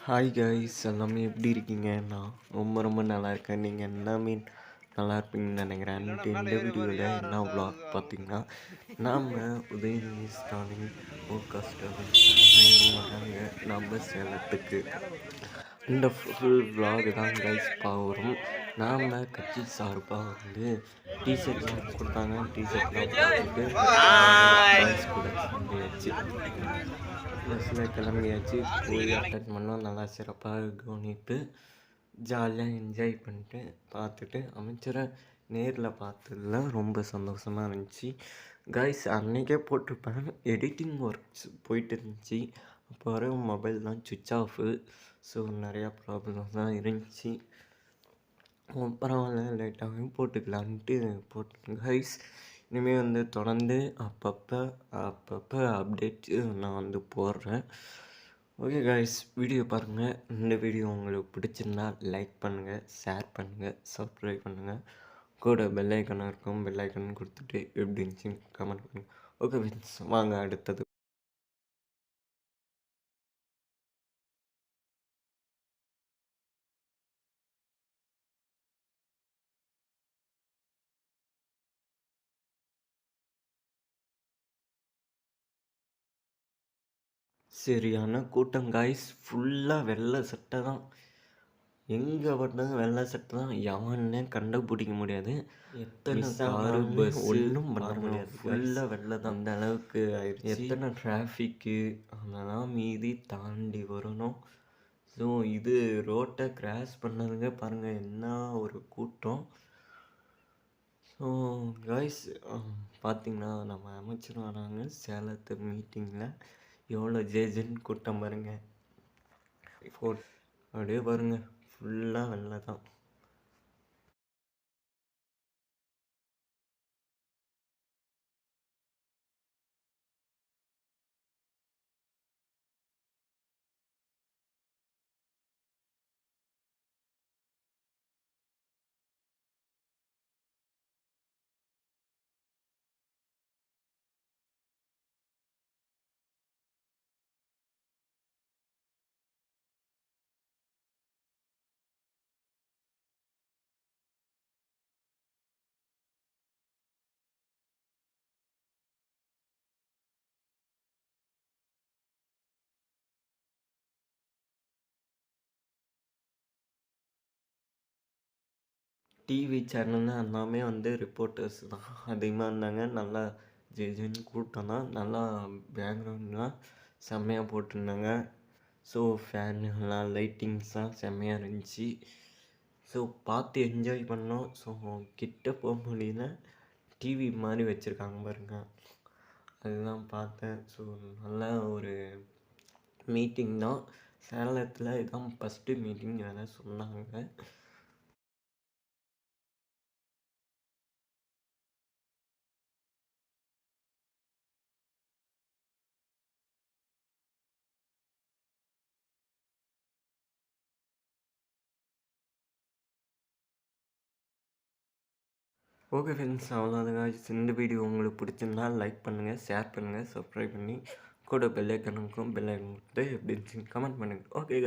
Hi guys, எல்லாமே எப்படி இருக்கீங்க? நான் ரொம்ப ரொம்ப நல்லா இருக்கேன். நீங்கள் எல்லாமே நல்லா இருப்பீங்கன்னு நினைக்கிறேன். இந்த வீடியோவில் என்ன vlog பார்த்தீங்கன்னா, நாம் உதயநிதி ஸ்டாலின், ஸ்டாலின் அனைவரும் வராங்க நம்ம சேலத்துக்கு. இந்த ஃபுல் vlog தான் கைஸ் போகிறோம். நாம் கட்சி சார்பாக வந்து டிஷர்ட்லாம் கொடுத்தாங்க. டிஷர்ட்லாம் போட்டுட்டு பாய்ஸ் கூட சேர்ந்தாச்சு. பஸ்ஸில் கிளம்பியாச்சு. போய் அட்டன் பண்ணோம். நல்லா சிறப்பாக கவனித்து ஜாலியாக என்ஜாய் பண்ணிட்டு பார்த்துட்டு அமைச்சரை நேரில் பார்த்ததில் ரொம்ப சந்தோஷமாக இருந்துச்சு. கைஸ், அன்றைக்கே போட்டிருப்பேன். எடிட்டிங் ஒர்க்ஸ் போயிட்டு இருந்துச்சு. அப்போ வர மொபைல்லாம் சுவிட்ச் ஆஃபு. ஸோ நிறையா ப்ராப்ளம் தான் இருந்துச்சு. பரவாயில்ல, லேட்டாகவும் போட்டுக்கலான்ட்டு போட்டேன் கைஸ். இனிமேல் வந்து தொடர்ந்து அப்பப்போ அப்டேட் நான் வந்து போடுறேன். ஓகே கைஸ், வீடியோ பாருங்கள். இந்த வீடியோ உங்களுக்கு பிடிச்சிருந்தா லைக் பண்ணுங்கள், ஷேர் பண்ணுங்கள், சப்ஸ்கிரைப் பண்ணுங்கள். கூட பெல் ஐக்கன் இருக்கும். பெல் ஐக்கன் கொடுத்துட்டு எப்படி இருந்துச்சுன்னு கமெண்ட் பண்ணுங்கள். ஓகே ஃப்ரெண்ட்ஸ், வாங்க அடுத்தது. சரியான கூட்டம் கைஸ். ஃபுல்லாக வெள்ளை சட்டை தான். எங்கே பார்த்தாலும் வெள்ளை சட்டை தான். எவனே கண்டுபிடிக்க முடியாது. எத்தனை காரு பஸ் ஒன்றும் பண்ண முடியாது. ஃபுல்லாக வெள்ளை தான். அந்த அளவுக்கு ஆயிடுச்சு. எத்தனை டிராஃபிக்கு அதெல்லாம் மீறி தாண்டி வரணும். ஸோ இது ரோட்டை கிராஸ் பண்ணதுங்க பாருங்கள், என்ன ஒரு கூட்டம். ஸோ கைஸ், பார்த்திங்கன்னா நம்ம அமைச்சர் வராங்க சேலத்து மீட்டிங்கில். எவ்வளோ ஜேஜின்னு கூட்டம் பாருங்கள். அப்படியே பாருங்கள், ஃபுல்லாக வெள்ளை தான். டிவி சேனல்னு எல்லாமே வந்து ரிப்போர்ட்டர்ஸ் தான் அதிகமாக இருந்தாங்க. நல்லா ஜெயின்னு கூட்டம் தான். நல்லா பேக்ரவுண்ட்லாம் செம்மையாக போட்டிருந்தாங்க. ஸோ ஃபேனுலாம் லைட்டிங்ஸ்லாம் செம்மையாக இருந்துச்சு. ஸோ பார்த்து என்ஜாய் பண்ணோம். ஸோ கிட்ட போக முடியல. டிவி மாதிரி வச்சுருக்காங்க பாருங்க, அதுதான் பார்த்தேன். ஸோ நல்ல ஒரு மீட்டிங் தான். சேலத்தில் இதுதான் ஃபஸ்ட்டு மீட்டிங் வேறு சொன்னாங்க. ஓகே ஃப்ரெண்ட்ஸ், அவ்வளோதான். இந்த வீடியோ உங்களுக்கு பிடிச்சிருந்தா லைக் பண்ணுங்கள், ஷேர் பண்ணுங்கள், சப்ஸ்கிரைப் பண்ணி கூட பெல் ஐக்கனுக்கும் பெல் ஐக்கன் கொடுத்து எப்படி இருந்துச்சுன்னு கமெண்ட் பண்ணுங்கள். ஓகே.